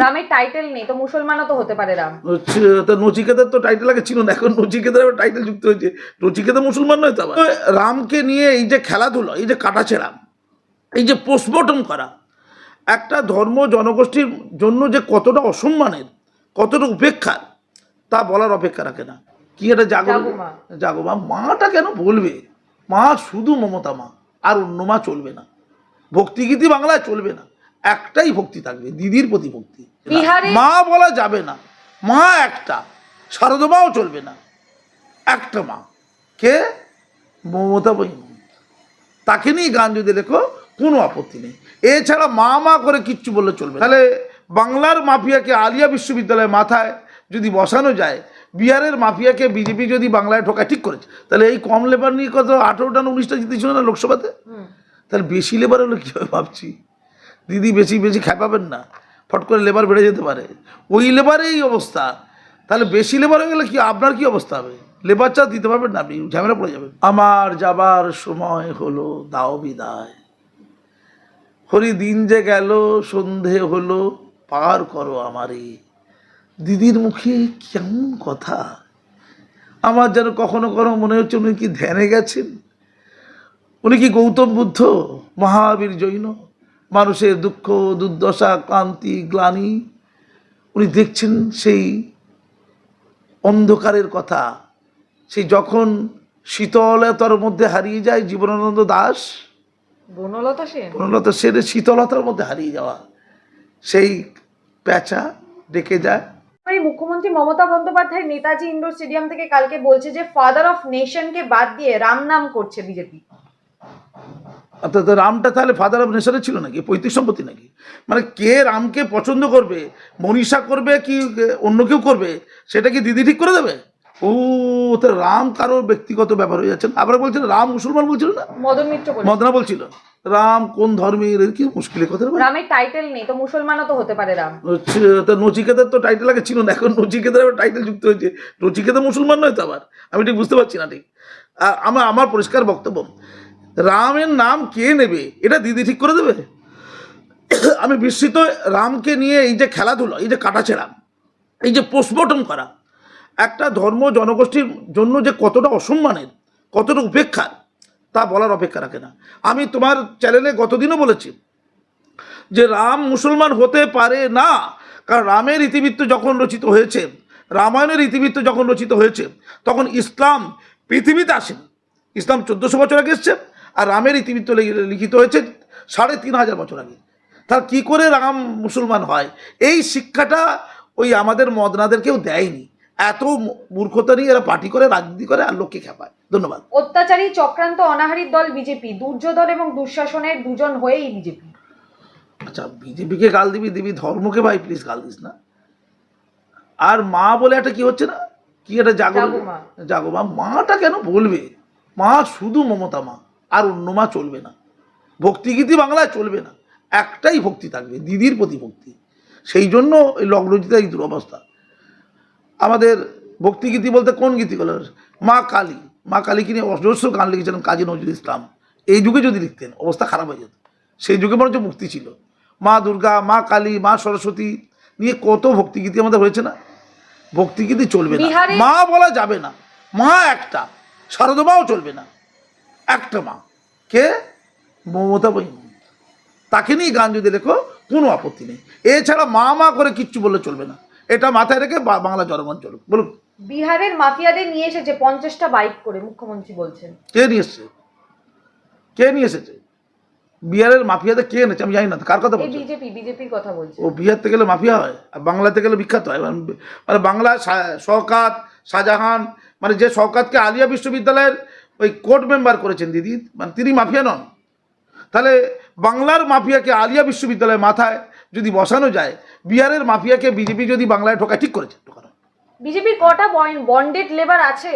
রামের টাইটেল নেই তো মুসলমানও তো হতে পারে রাম। তা নচিকেতার তো টাইটেল আগে ছিল না, এখন নচিকেতার আবার টাইটেল যুক্ত হয়েছে। নচিকেতা মুসলমান নয় তো আবার। রামকে নিয়ে এই যে খেলাধুলা, এই যে কাটাছেড়া, এই যে পোস্টমর্টম করা, একটা ধর্ম জনগোষ্ঠীর জন্য যে কতটা অসম্মানের, কতটা উপেক্ষার, তা বলার অপেক্ষা রাখে না। কি একটা জাগো মা, মাটা কেন বলবে? মা শুধু মমতা মা, আর অন্য মা চলবে না। ভক্তিগীতি বাংলায় চলবে না, একটাই ভক্তি থাকবে, দিদির প্রতি ভক্তি। মা বলা যাবে না, মা একটা, শারদমাও চলবে না, একটা মা। কে? মমতা বই। তাকে নিয়ে গান যদি লেখো কোনো আপত্তি নেই, এছাড়া মা মা করে কিচ্ছু বললে চলবে। তাহলে বাংলার মাফিয়াকে আলিয়া বিশ্ববিদ্যালয়ের মাথায় যদি বসানো যায়, বিহারের মাফিয়াকে বিজেপি যদি বাংলায় ঢোকায়, ঠিক করেছে। তাহলে এই কম লেবার নিয়ে কত 18টা না 19টা জিতেছিল না লোকসভাতে? তাহলে বেশি লেবার হলো কীভাবে ভাবছি? দিদি বেশি বেশি খেপাবেন না, ফট করে লেবার বেড়ে যেতে পারে। ওই লেবারেই অবস্থা, তাহলে বেশি লেবার হয়ে গেলে কি আপনার কি অবস্থা হবে? লেবার চার্জ দিতে পারবেন না, আপনি ঝামেলা পড়ে যাবেন। আমার যাবার সময় হলো, দাও বিদায়। হরি দিন যে গেল, সন্ধে হলো, পার করো আমারে। দিদির মুখে কেমন কথা, আমার যেন কখনো কখনো মনে হচ্ছে উনি কি ধ্যানে গেছেন। উনি কি গৌতম বুদ্ধ, মহাবীর জৈন? মানুষের দুঃখ দুর্দশা ক্লান্তি গ্লানি উনি দেখছেন, সেই অন্ধকারের কথা, সেই যখন শীতলতার মধ্যে হারিয়ে যায় জীবনানন্দ দাশ, বনলতা সেনের শীতলতার মধ্যে হারিয়ে যাওয়া, সেই প্যাঁচা ডেকে যায়। মুখ্যমন্ত্রী মমতা বন্দ্যোপাধ্যায় নেতাজি ইন্ডোর স্টেডিয়াম থেকে কালকে বলছে যে ফাদার অফ নেশনকে বাদ দিয়ে রাম নাম করছে বিজেপি। অর্থাৎ রামটা তাহলে ফাদার অফ নেশনের ছিল নাকি, পৈতৃক সম্পত্তি নাকি? মানে কে রামকে পছন্দ করবে, মনীষা করবে কি অন্য কেউ করবে, সেটা কি দিদি ঠিক করে দেবে? ও তো রাম কারোর ব্যক্তিগত ব্যাপার হয়ে যাচ্ছেন। আবার বলছেন রাম মুসলমান, বলছিল না মদনা বলছিল রাম কোন ধর্মের, কি মুশকিলের কথা। রামের টাইটেল নেই তো মুসলমানও তো হতে পারে রাম। তা নচিকেতার তো টাইটেল আগে ছিল না, এখন নচিকেতার আবার টাইটেল যুক্ত হয়েছে। নচিকেতা মুসলমান নয় তো আবার, আমি ঠিক বুঝতে পারছি না ঠিক। আমার পরিষ্কার বক্তব্য, রামের নাম কে নেবে এটা দিদি ঠিক করে দেবে। আমি বিস্মিত রামকে নিয়ে এই যে খেলাধুলা, এই যে কাটাছেড়া, এই যে পোস্টমর্টম করা, একটা ধর্ম জনগোষ্ঠীর জন্য যে কতটা অসম্মানের, কতটা উপেক্ষার, তা বলার অপেক্ষা রাখে না। আমি তোমার চ্যানেলে গতদিনও বলেছি যে রাম মুসলমান হতে পারে না, কারণ রামের ইতিবৃত্ত যখন রচিত হয়েছে, রামায়ণের ইতিবৃত্ত যখন রচিত হয়েছে, তখন ইসলাম পৃথিবীতে আসেনি। ইসলাম 1400 বছর আগে এসছে, আর রামের ইতিবৃত্ত লিখিত হয়েছে 3500 বছর আগে। তার কি করে রাম মুসলমান হয়, এই শিক্ষাটা ওই আমাদের মদনাদেরকেও দেয়নি। এত মূর্খতা নিয়ে এরা পার্টি করে, রাজনীতি করে, আর লোককে খেপায়। ধন্যবাদ। অত্যাচারী চক্রান্ত অনাহারীর দল বিজেপি, দুর্যোধন এবং দুঃশাসনের দুজন হয়েই বিজেপি। আচ্ছা, বিজেপিকে গাল দিবি দিবি, ধর্মকে ভাই প্লিজ গাল দিস না। আর মা বলে একটা কি হচ্ছে না, কি একটা জাগো মা, মাটা কেন বলবে? মা শুধু মমতা মা, আর অন্য মা চলবে না। ভক্তিগীতি বাংলায় চলবে না, একটাই ভক্তি থাকবে, দিদির প্রতি ভক্তি। সেই জন্য এই লগ্নজিতে এই দুরবস্থা। আমাদের ভক্তিগীতি বলতে কোন গীতিগুলো? মা কালীকে নিয়ে অজস্র গান লিখেছিলেন কাজী নজরুল ইসলাম। এই যুগে যদি লিখতেন অবস্থা খারাপ হয়ে যেত। সেই যুগে বরঞ্চ মুক্তি ছিল। মা দুর্গা, মা কালী, মা সরস্বতী নিয়ে কত ভক্তিগীতি আমাদের হয়েছে না? ভক্তিগীতি চলবে না, মা বলা যাবে না, মা একটা, শারদমাও চলবে না, একটা মা। কে? মমতা বই। তাকে নিয়ে গান যদি লেখো কোনো আপত্তি নেই, এছাড়া মা মা করে কিচ্ছু বললে চলবে না। এটা মাথায় রেখে বাংলা জনগণ চলুক। বলুন। বিহারের মাফিয়াদের নিয়ে এসেছে 50টা বাইক করে, মুখ্যমন্ত্রী বলছেন। কে নিয়ে এসেছে? বিহারের মাফিয়াদের কে এনেছে আমি জানি না। কার কথা বলছো? বিজেপির কথা বলছে। ও বিহার থেকে গেলে মাফিয়া হয়, আর বাংলাতে গেলে বিখ্যাত হয়। মানে বাংলা শওকাত, শাহজাহান, মানে যে শওকাতকে আলিয়া বিশ্ববিদ্যালয়ের ওই কোর্ট মেম্বার করেছেন দিদি, মানে তিনি মাফিয়া নন। তাহলে বাংলার মাফিয়াকে আলিয়া বিশ্ববিদ্যালয়ের মাথায় যদি বসানো যায়, বিহারের মাফিয়াকে বিজেপি যদি বাংলায় ঢোকায়, ঠিক করেছে। বিজেপির কটা বন্ডেড লেবার আছে?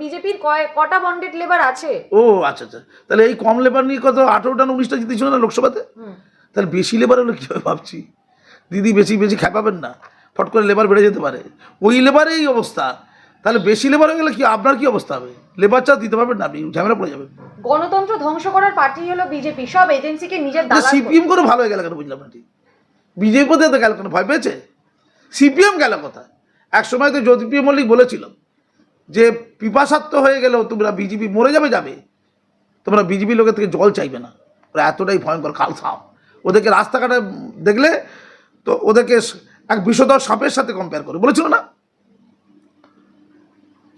বিজেপির কটা বন্ডেড লেবার আছে? ও আচ্ছা, তাহলে এই কম লেবার নিয়ে কত 18টা না 19টা জিতেছিল না লোকসভাতে? তাহলে বেশি লেবার হলো কীভাবে ভাবছি? দিদি বেশি বেশি খেপাবেন না, ফট করে লেবার বেড়ে যেতে পারে। ওই লেবারেই অবস্থা, তাহলে বেশি লেবার হয়ে গেলে কি আপনার কি অবস্থা হবে? লেবার চার্জ দিতে পারবেন না, আপনি ঝামেলা পড়ে যাবেন। গণতন্ত্র ধ্বংস করার পার্টি হলো বিজেপি, সব এজেন্সিকে নিজের দালাল। সিপিএম করে ভালো হয়ে গেল কেন বুঝলাম না ঠিক। বিজেপি কোথায় তো গেল, কেন ভয় পেয়েছে? সিপিএম গেল কোথায়? এক সময় তো জ্যোতিপ্রিয় মল্লিক বলেছিল যে পিপাসাত্ম হয়ে গেলেও তোমরা বিজেপি মরে যাবে, তোমরা বিজেপি লোকের থেকে জল চাইবে না, ওরা এতটাই ভয়ঙ্কর কাল সাপ। ওদেরকে রাস্তাঘাটে দেখলে তো ওদেরকে এক বিষধর সাপের সাথে কম্পেয়ার করে বলেছিল না?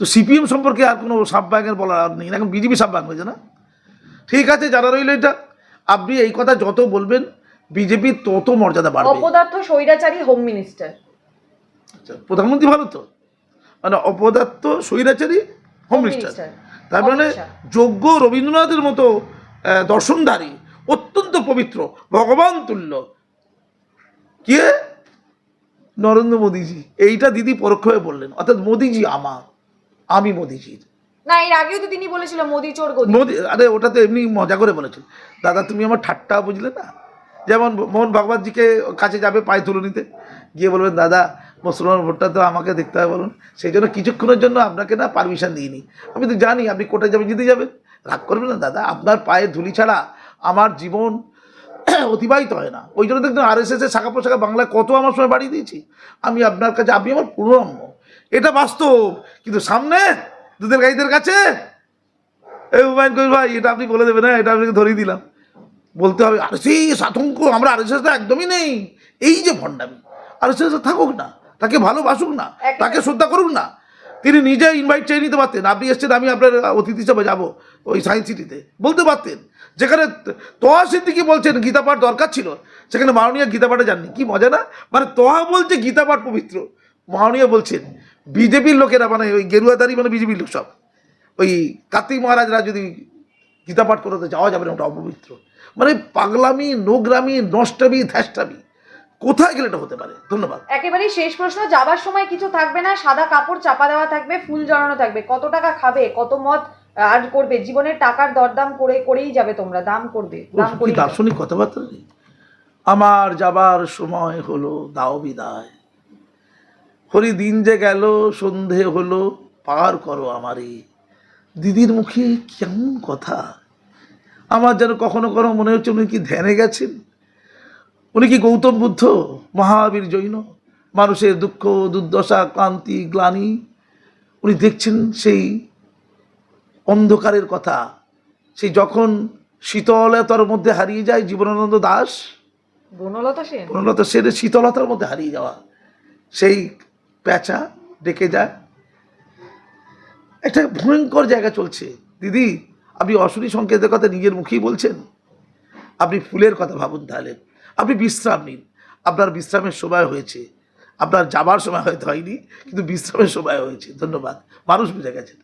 তো সিপিএম সম্পর্কে আর কোনো সাপ ব্যাঙের বলার আর নেই, এখন বিজেপি সাপ ব্যাঙ হয়েছে না? ঠিক আছে, যারা রইল এটা, আপনি এই কথা যত বলবেন বিজেপির তত মর্যাদা বাড়বে। অপদার্থ স্বৈরাচারী হোম মিনিস্টার, প্রধানমন্ত্রী ভালো তো, মানে অপদার্থ স্বৈরাচারী হোম মিনিস্টার, তার মানে যোগ্য রবীন্দ্রনাথের মতো দর্শনধারী, অত্যন্ত পবিত্র, ভগবান তুল্য কে? নরেন্দ্র মোদীজি। এইটা দিদি পরোক্ষভাবে বললেন, অর্থাৎ মোদীজি আমার, আমি মোদীজির। না, এর আগেও তো তিনি বলেছিল মোদি চোর গদি। মোদি, আরে ওটা তো এমনি মজা করে বলেছিল। দাদা তুমি আমার ঠাট্টা বুঝলে না? যেমন মোহন ভাগবতজিকে কাছে যাবে পায়ে তুলে নিতে, গিয়ে বলবেন দাদা মুসলমান ভোটটা তো আমাকে দেখতে হবে বলুন, সেই জন্য কিছুক্ষণের জন্য আপনাকে না পারমিশন দিইনি, আমি তো জানি আপনি কোর্টে যাবেন, জিতে যাবেন, রাগ করবেন না দাদা, আপনার পায়ে ধুলি ছাড়া আমার জীবন অতিবাহিত হয় না। ওই জন্য দেখবেন RSS এর শাখা প্রশাখা বাংলায় কত আমার সময় বাড়িয়ে দিয়েছি আমি আপনার কাছে, আপনি আমার পুরোম্য, এটা বাস্তব। কিন্তু সামনে দুধের গাড়িদের কাছে এই হুমায়ুন কবির ভাই এটা আপনি বলে দেবেন, হ্যাঁ এটা আপনাকে ধরিয়ে দিলাম, বলতে হবে RSS আতঙ্ক, আমরা RSS একদমই নেই, এই যে ভণ্ডামি। RSS থাকুক না, তাকে ভালোবাসুক না, তাকে শ্রদ্ধা করুক না, তিনি নিজে ইনভাইট চেয়ে নিতে পারতেন, আপনি এসছেন আমি আপনার অতিথি হিসাবে যাবো ওই সায়েন্স সিটিতে, বলতে পারতেন। যেখানে তোহা সিদ্দিকি বলছেন গীতা পাঠ দরকার ছিল, সেখানে মাননীয় গীতা পাঠে যাননি, কি মজা না? মানে তোহা বলছে গীতা পাঠ পবিত্র, মাননীয় বলছেন বিজেপির লোকেরা, মানে ওই গেরুয়াদারি মানে বিজেপির লোক সব, ওই কার্তিক মহারাজরা যদি গীতা পাঠ করতে যাওয়া যাবে না, ওটা অপবিত্র। মানে পাগলামি, নোগ্রামি, নষ্টামি, ধ্যাষ্টামি, কোথায় গেলে এটা হতে পারে? ধন্যবাদ। একেবারে শেষ প্রশ্ন, যাবার সময় কিছু থাকবে না, সাদা কাপড় চাপা দেওয়া থাকবে, ফুল জড়ানো থাকবে, কত টাকা খাবে, কত মত আর করবে, জীবনের টাকার দরদাম করেই যাবে তোমরা, দাম করবে, দাম কি করে দার্শনিক কথাবার্তা নেই? আমার যাবার সময় হলো, দাও বিদায়, হরি দিন যে গেল, সন্ধে হলো, পার করো আমারে। দিদির মুখে কেমন কথা, আমার যেন কখনো কখনো মনে হচ্ছে উনি কি ধ্যানে গেছেন, উনি কি গৌতম বুদ্ধ, মহাবীর জৈন, মানুষের দুঃখ দুর্দশা ক্লান্তি গ্লানি উনি দেখছেন, সেই অন্ধকারের কথা, সেই যখন শীতলতার মধ্যে হারিয়ে যায় জীবনানন্দ দাস, বনলতা সেনের শীতলতার মধ্যে হারিয়ে যাওয়া, সেই প্যাঁচা ডেকে যায়, একটা ভয়ঙ্কর জায়গা চলছে। দিদি আপনি অশনি সংকেতের কথা নিজের মুখেই বলছেন, আপনি ফুলের কথা ভাবুন, তাহলে আপনি বিশ্রাম নিন, আপনার বিশ্রামের সময় হয়েছে, আপনার যাবার সময় হয়তো হয়নি, কিন্তু বিশ্রামের সময় হয়েছে। ধন্যবাদ, মানুষ বুঝে গেছে।